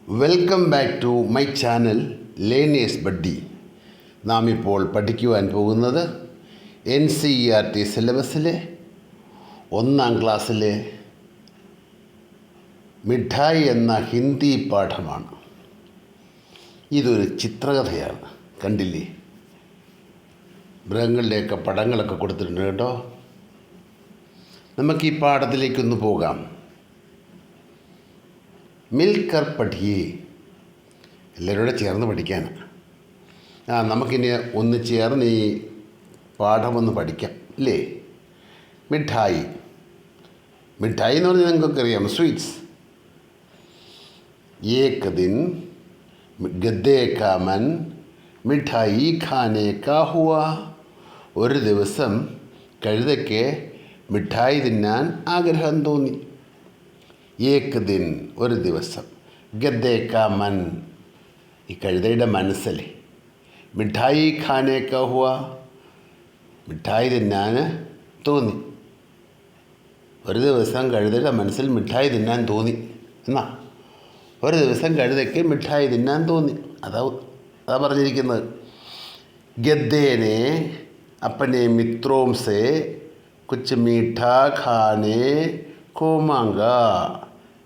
Welcome back to my channel learners buddy. നാം ഇപ്പോൾ പഠിക്കുവാൻ പോകുന്നത് NCERT സിലബസിലെ 1ാം ക്ലാസ്സിലെ മിഠായി എന്ന ഹിന്ദി പാഠമാണ്. ഇതൊരു ചിത്രകഥയാണ്. കണ്ടില്ലേ, മൃഗങ്ങളുടെയൊക്കെ പടങ്ങളൊക്കെ കൊടുത്തിട്ടുണ്ട് കേട്ടോ. നമുക്ക് ഈ പാഠത്തിലേക്കൊന്ന് പോകാം. മിൽക്കർ പഠിയേ, എല്ലാവരോടും ചേർന്ന് പഠിക്കാനാണ്. നമുക്കിനി ഒന്ന് ചേർന്ന് ഈ പാഠമൊന്ന് പഠിക്കാം അല്ലേ. മിഠായി, മിഠായി എന്ന് പറഞ്ഞാൽ നിങ്ങൾക്കൊക്കെ അറിയാം, സ്വീറ്റ്സ്. ഏക് ദിൻ ഗദ്ദേ കാ മൻ മിഠായി ഖാനെ കാ ഹുവ. ഒരു ദിവസം കഴുതയ്ക്ക് മിഠായി തിന്നാൻ ആഗ്രഹം തോന്നി. ഏക് ദിൻ, ഒരു ദിവസം. ഗദ്ദേ കാ മൻ, ഈ കഴുതയുടെ മനസ്സല്ലേ. മിഠായി ഖാനെ കാ ഹുവ, മിഠായി തിന്നാൻ തോന്നി. ഒരു ദിവസം കഴുതയുടെ മനസ്സിൽ മിഠായി തിന്നാൻ തോന്നി എന്നാ. ഒരു ദിവസം കഴുതയ്ക്ക് മിഠായി തിന്നാൻ തോന്നി. അതാ പറഞ്ഞിരിക്കുന്നത്. ഗദ്ദേനെ അപ്പനെ മിത്രോം സേ കുച്ച് മീഠാ ഖാനെ को मांगा.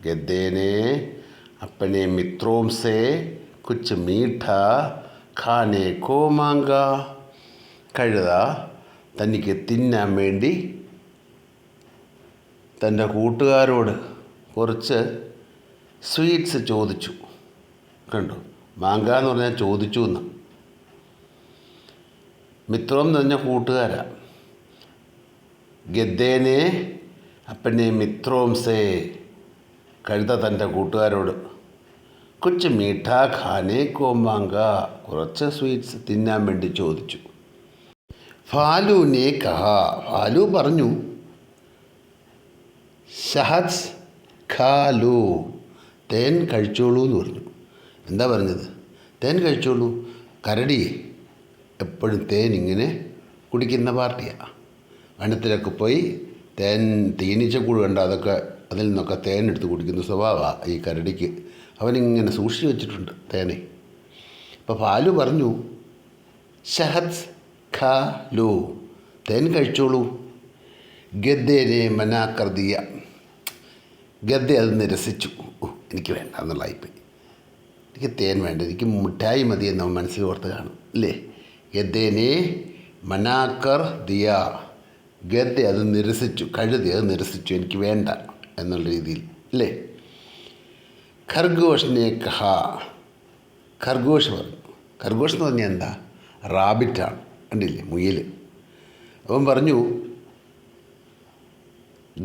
गद्दे ने अपने मित्रों से कुछ मीठा खाने को मांगा. കഴുത തനിക്ക് തിന്നാൻ വേണ്ടി തൻ്റെ കൂട്ടുകാരോട് കുറച്ച് സ്വീറ്റ്സ് ചോദിച്ചു. കണ്ടു, മാങ്ക എന്ന് പറഞ്ഞാൽ ചോദിച്ചു എന്ന്. മിത്രം എന്ന് പറഞ്ഞാൽ കൂട്ടുകാരാ. ഗദ്ദേനെ അപ്പനെ മിത്രോം സേ, കഴുത തൻ്റെ കൂട്ടുകാരോട് കുച്ച് മീഠാ ഖാനെ കോ മാങ്ക, കുറച്ച് സ്വീറ്റ്സ് തിന്നാൻ വേണ്ടി ചോദിച്ചു. ഫാലുനെ കഹ, ഫാലു പറഞ്ഞു ഷഹദ് ഖാലു, തേൻ കഴിച്ചോളൂ എന്ന് പറഞ്ഞു. എന്താ പറഞ്ഞത്? തേൻ കഴിച്ചോളൂ. കരടി എപ്പോഴും തേൻ ഇങ്ങനെ കുടിക്കുന്ന പാർട്ടിയാണ്. വനത്തിലൊക്കെ പോയി തേൻ, തേനീച്ചക്കൂട് കണ്ട അതൊക്കെ അതിൽ നിന്നൊക്കെ തേൻ എടുത്ത് കുടിക്കുന്ന സ്വഭാവമാണ് ഈ കരടിക്ക്. അവനിങ്ങനെ സൂക്ഷിച്ച് വെച്ചിട്ടുണ്ട് തേനെ. അപ്പോൾ ഫാലു പറഞ്ഞു ഷഹദ് ഖാലു, തേൻ കഴിച്ചോളൂ. ഗദ്ദേനെ മനാ കർ ദിയ, ഗദ്ദെ അത് നിരസിച്ചു. എനിക്ക് വേണ്ട എന്നുള്ളതായിപ്പോയി. എനിക്ക് തേൻ വേണ്ട, എനിക്ക് മിഠായി മതി എന്ന് മനസ്സിൽ ഓർത്ത് കാണും അല്ലേ. ഗദ്ദേനെ മനാ കർ ദിയ, ഗദ്ദെ അത് നിരസിച്ചു, കഴുതി അത് നിരസിച്ചു, എനിക്ക് വേണ്ട എന്നുള്ള രീതിയിൽ അല്ലേ. ഖർഗോഷിനെ കഹ, ഖർഗോഷ് പറഞ്ഞു. ഖർഗോഷ് എന്ന് പറഞ്ഞാൽ എന്താ? റാബിറ്റാണ്. കണ്ടില്ലേ, മുയൽ. അവൻ പറഞ്ഞു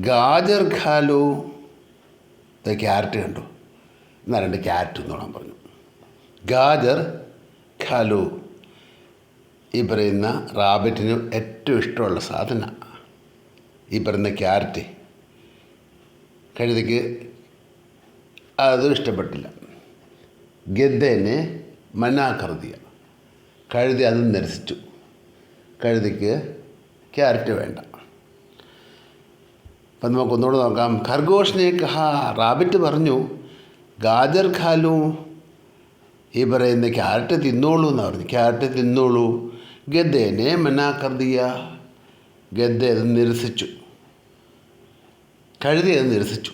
ഗാജർ ഖാലോ, ക്യാരറ്റ് കണ്ടോ, എന്നാൽ 2 ക്യാരറ്റ് എന്നോളാൻ പറഞ്ഞു. ഗാജർ ഖാലോ, ഈ പറയുന്ന റാബിറ്റിന് ഏറ്റവും ഇഷ്ടമുള്ള സാധനമാണ് ഈ പറയുന്ന ക്യാരറ്റ്. കഴുതയ്ക്ക് അതും ഇഷ്ടപ്പെട്ടില്ല. ഗദ്ദേനെ മനാ കർ ദിയ, കഴുത അതും നിരസിച്ചു. കഴുതയ്ക്ക് ക്യാരറ്റ് വേണ്ട. അപ്പം നമുക്കൊന്നുകൂടെ നോക്കാം. ഖർഗോഷിനെ കഹ, റാബിറ്റ് പറഞ്ഞു ഗാജർ ഖാലു, ഈ പറയുന്ന ക്യാരറ്റ് തിന്നോളൂ എന്നാണ് പറഞ്ഞു. ക്യാരറ്റ് തിന്നോളൂ. ഗദ്ദേനെ മനാ കർ ദിയ, ഗദ്ദെ അത് നിരസിച്ചു, കഴുതി അത് നിരസിച്ചു.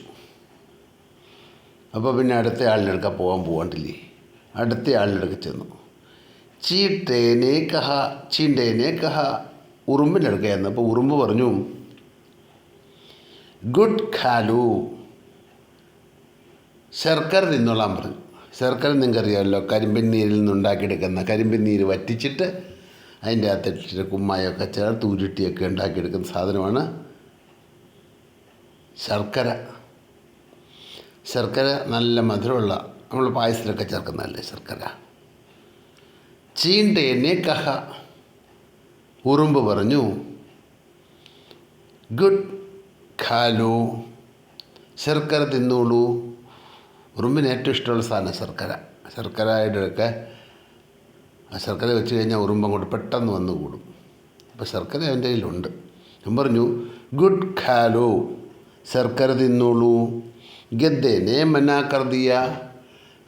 അപ്പോൾ പിന്നെ അടുത്ത ആളിനടുക്ക പോകാണ്ടില്ലേ. അടുത്ത ആളിനടുക്ക് ചെന്നു. ചീട്ടേനെ കഹ, ചീണ്ടേനെ കഹ, ഉറുമ്പിൻ്റെ അടുക്ക ചെന്നപ്പോൾ ഉറുമ്പ് പറഞ്ഞു ഗുഡ് ഖാലു, ശർക്കര തിന്നോളാൻ പറഞ്ഞു. ശർക്കര നിങ്ങൾക്കറിയാമല്ലോ, കരിമ്പിൻ നീരിൽ നിന്നുണ്ടാക്കിയെടുക്കുന്ന, കരിമ്പിൻ നീര് വറ്റിച്ചിട്ട് അതിൻ്റെ അകത്തിട്ട് കുമ്മായൊക്കെ ചേർത്ത് ഉരുട്ടിയൊക്കെ ഉണ്ടാക്കിയെടുക്കുന്ന സാധനമാണ് ശർക്കര. ശർക്കര നല്ല മധുരമുള്ള, നമ്മൾ പായസത്തിലൊക്കെ ചേർക്കുന്നതല്ലേ ശർക്കര. ചീണ്ടേനെ കഹ, ഉറുമ്പ് പറഞ്ഞു ഗുഡ് ഖാലു, ശർക്കര തിന്നോളൂ. ഉറുമ്പിന് ഏറ്റവും ഇഷ്ടമുള്ള സാധനം ശർക്കര. ശർക്കരയുടെയൊക്കെ ആ ശർക്കര വെച്ച് കഴിഞ്ഞാൽ ഉറുമ്പ് അങ്ങോട്ട് പെട്ടെന്ന് വന്ന് കൂടും. അപ്പോൾ ശർക്കര അവൻ്റെ കയ്യിലുണ്ട്. ഞാൻ പറഞ്ഞു ഗുഡ് ഖാലു, ശർക്കര തിന്നോളൂ. ഗദ്ദേനെ മനാ കർ ദിയ,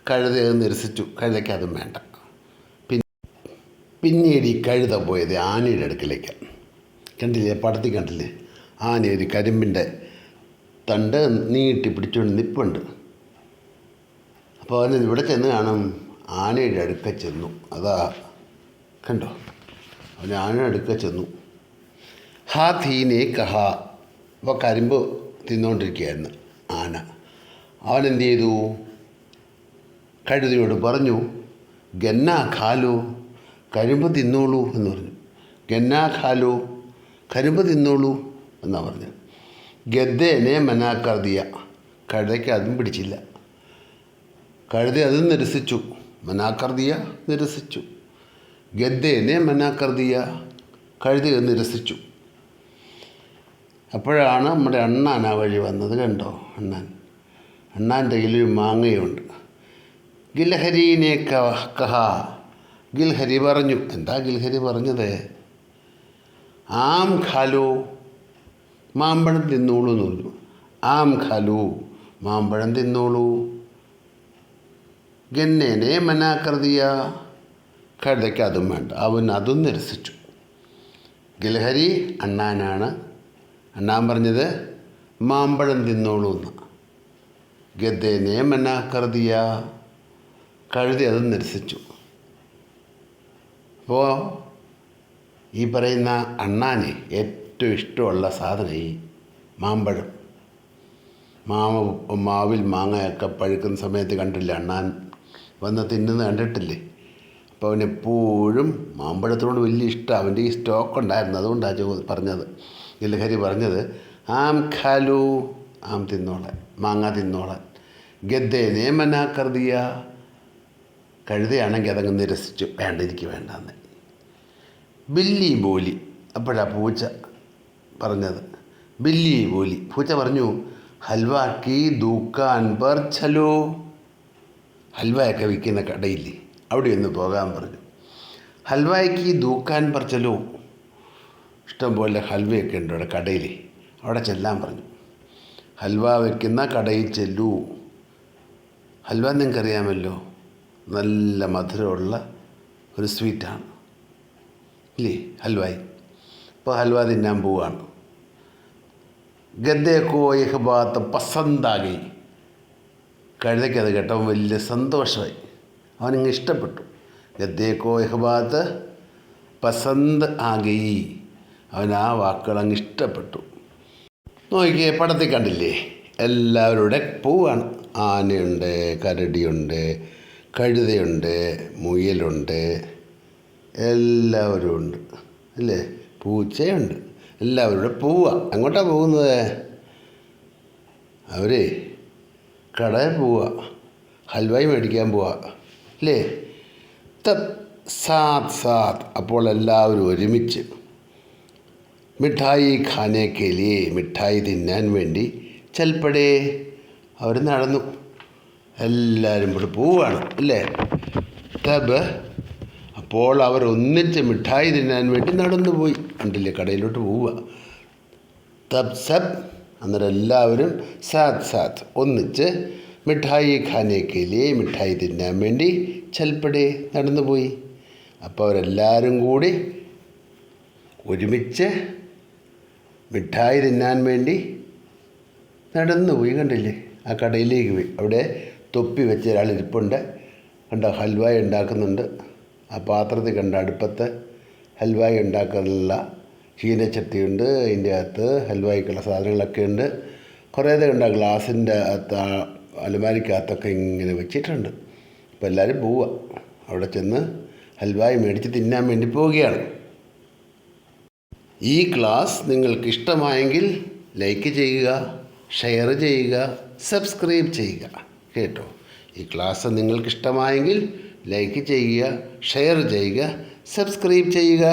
കഴുത നിരസിച്ചു. കഴുതയ്ക്ക് അതും വേണ്ട. പിന്നീട് ഈ കഴുത പോയത് ആനയുടെ അടുക്കലേക്ക്. കണ്ടില്ലേ, പടത്തിൽ കണ്ടില്ലേ, ആന ഒരു കരിമ്പിൻ്റെ തണ്ട് നീട്ടി പിടിച്ചുകൊണ്ട് നിൽപ്പുണ്ട്. അപ്പോൾ അവന് ഇവിടെ ചെന്ന് കാണും, ആനയുടെ അടുക്ക ചെന്നു. അതാ കണ്ടോ, അവൻ ആനയുടെ അടുക്ക ചെന്നു. ഹാ തീനെ കഹ. അപ്പോൾ കരിമ്പ് തിന്നുകൊണ്ടിരിക്കുകയായിരുന്നു ആന. അവനെന്ത് ചെയ്തു, കഴുതയോട് പറഞ്ഞു, ഗന്ന ഖാലു, കരിമ്പ് തിന്നോളൂ എന്ന് പറഞ്ഞു. ഗന്ന ഖാലു, കരിമ്പ് തിന്നോളൂ എന്നാണ് പറഞ്ഞത്. ഗദ്ദേനെ മനാക്കർദിയ, കഴുതയ്ക്ക് അതും പിടിച്ചില്ല. കഴുത അതും നിരസിച്ചു. മനാക്കർദിയ നിരസിച്ചു. ഗദ്ദേനെ മനാക്കർദിയ, കഴുത നിരസിച്ചു. അപ്പോഴാണ് നമ്മുടെ അണ്ണാൻ ആ വഴി വന്നത്. കണ്ടോ, അണ്ണാൻ്റെ കയ്യിലൊരു മാങ്ങയുണ്ട്. ഗിൽഹരീനെ കഹ, ഗിൽഹരി പറഞ്ഞു. എന്താ ഗിൽഹരി പറഞ്ഞത്? ആം ഖാലു, മാമ്പഴം തിന്നോളൂ എന്ന് പറഞ്ഞു. ആം ഖാലു, മാമ്പഴം തിന്നോളൂ. ഗന്നേനെ മനാക്കർദിയ, കഴുതയ്ക്ക് അതും വേണ്ട. അവൻ അതും നിരസിച്ചു. ഗിൽഹരി അണ്ണാനാണ്. അണ്ണാൻ പറഞ്ഞത് മാമ്പഴം തിന്നോളൂ എന്ന്. ഗദ്ദേനെ മനാക്കർദിയ, കഴുത അതും നിരസിച്ചു. അപ്പോൾ ഈ പറയുന്ന അണ്ണാന് ഏറ്റവും ഇഷ്ടമുള്ള സാധനം ഈ മാമ്പഴം. മാവിൽ മാങ്ങയൊക്കെ പഴുക്കുന്ന സമയത്ത് കണ്ടില്ല, അണ്ണാൻ വന്ന് തിന്നുന്നത് കണ്ടിട്ടില്ലേ? അപ്പോൾ അവനെപ്പോഴും മാമ്പഴത്തോട് വലിയ ഇഷ്ടം. അവൻ്റെ ഈ സ്റ്റോക്ക് ഉണ്ടായിരുന്നു, അതുകൊണ്ടാണ് പറഞ്ഞത്. ഗിൽഹരി പറഞ്ഞത് ആം ഖാലു, ആം തിന്നോളാൻ, മാങ്ങ തിന്നോളാൻ. ഗദ്ദേനെ മനാക്കർദിയ, കഴുതയാണെങ്കിൽ അതങ്ങ് നിരസിച്ചു. വേണ്ട, എനിക്ക് വേണ്ടെന്ന്. ബില്ലി ബോലി, അപ്പോഴാണ് പൂച്ച പറഞ്ഞത്. ബില്ലി ബോലി, പൂച്ച പറഞ്ഞു, ഹൽവാക്കി ദൂക്കാൻ പർ ചലോ, ഹൽവയൊക്കെ വിൽക്കുന്ന കടയില്ലേ, അവിടെ ഒന്ന് പോകാൻ പറഞ്ഞു. ഹൽവായ്ക്ക് ദൂക്കാൻ പർ ചലോ, ഇഷ്ടംപോലെ ഹൽവയൊക്കെ ഉണ്ട് അവിടെ കടയിൽ, അവിടെ ചെല്ലാൻ പറഞ്ഞു. ഹൽവ വയ്ക്കുന്ന കടയിൽ ചെല്ലൂ. ഹൽവ നിങ്ങൾക്കറിയാമല്ലോ, നല്ല മധുരമുള്ള ഒരു സ്വീറ്റാണ് ഇല്ലേ ഹൽവായി. ഇപ്പോൾ ഹൽവ തിന്നാൻ പോവുകയാണ്. ഗദ്ദേക്കോ യഹ് ബാത്ത് പസന്താകി, കഴുതയ്ക്ക് അത് കേട്ടപ്പോൾ വലിയ സന്തോഷമായി. അവനിങ്ങ് ഇഷ്ടപ്പെട്ടു. ഗദ്ദേക്കോ യഹ് ബാത്ത് പസന്ത് ആകി, അവൻ ആ വാക്കുകൾ ഇഷ്ടപ്പെട്ടു. നോക്കിയേ, പടത്തിൽ കണ്ടില്ലേ, എല്ലാവരുടെ പോവാണ്. ആനയുണ്ട്, കരടിയുണ്ട്, കഴുതയുണ്ട്, മുയലുണ്ട്, എല്ലാവരും ഉണ്ട് അല്ലേ, പൂച്ചയുണ്ട്. എല്ലാവരും പോവുക. എങ്ങോട്ടാണ് പോകുന്നത്? അവർ കടയിൽ പോവുക, ഹൽവായി മേടിക്കാൻ പോവുക അല്ലേ. തബ് സാത്ത് സാത്ത്, അപ്പോൾ എല്ലാവരും ഒരുമിച്ച് മിഠായി ഖാനെ കേലിയെ, മിഠായി തിന്നാൻ വേണ്ടി ചൽപ്പടേ അവർ നടന്നു. എല്ലാവരും ഇവിടെ പോവുകയാണ് അല്ലേ. തബ്, അപ്പോൾ അവർ ഒന്നിച്ച് മിഠായി തിന്നാൻ വേണ്ടി നടന്നു പോയി. കണ്ടില്ലേ, കടയിലോട്ട് പോവുക. തബ് സബ്, അന്നേരം എല്ലാവരും സാത്ത് സാത്ത് ഒന്നിച്ച് മിഠായി ഖാനെ കേലിയെ, മിഠായി തിന്നാൻ വേണ്ടി ചൽപ്പടേ നടന്നു പോയി. അപ്പോൾ അവരെല്ലാവരും കൂടി ഒരുമിച്ച് മിഠായി തിന്നാൻ വേണ്ടി നടന്നു പോയി. കണ്ടില്ലേ, ആ കടയിലേക്ക് പോയി. അവിടെ തൊപ്പി വെച്ച ഒരാൾ ഇരിപ്പുണ്ട്. കണ്ടോ, ഹൽവായി ഉണ്ടാക്കുന്നുണ്ട്. ആ പാത്രത്തിൽ കണ്ട അടുപ്പത്ത് ഹൽവായി ഉണ്ടാക്കാനുള്ള ചീനച്ചട്ടിയുണ്ട്. അതിൻ്റെ അകത്ത് ഹൽവായിക്കുള്ള സാധനങ്ങളൊക്കെ ഉണ്ട്. കുറേത് കണ്ട ഗ്ലാസിൻ്റെ അകത്ത്, അലമാരിക്കകത്തൊക്കെ ഇങ്ങനെ വെച്ചിട്ടുണ്ട്. അപ്പോൾ എല്ലാവരും പോവുക. അവിടെ ചെന്ന് ഹൽവായി മേടിച്ച് തിന്നാൻ വേണ്ടി പോവുകയാണ്. ഈ ക്ലാസ് നിങ്ങൾക്ക് ഇഷ്ടമായെങ്കിൽ ലൈക്ക് ചെയ്യുക, ഷെയർ ചെയ്യുക, സബ്സ്ക്രൈബ് ചെയ്യുക കേട്ടോ. ഈ ക്ലാസ് നിങ്ങൾക്ക് ഇഷ്ടമായെങ്കിൽ ലൈക്ക് ചെയ്യുക, ഷെയർ ചെയ്യുക, സബ്സ്ക്രൈബ് ചെയ്യുക.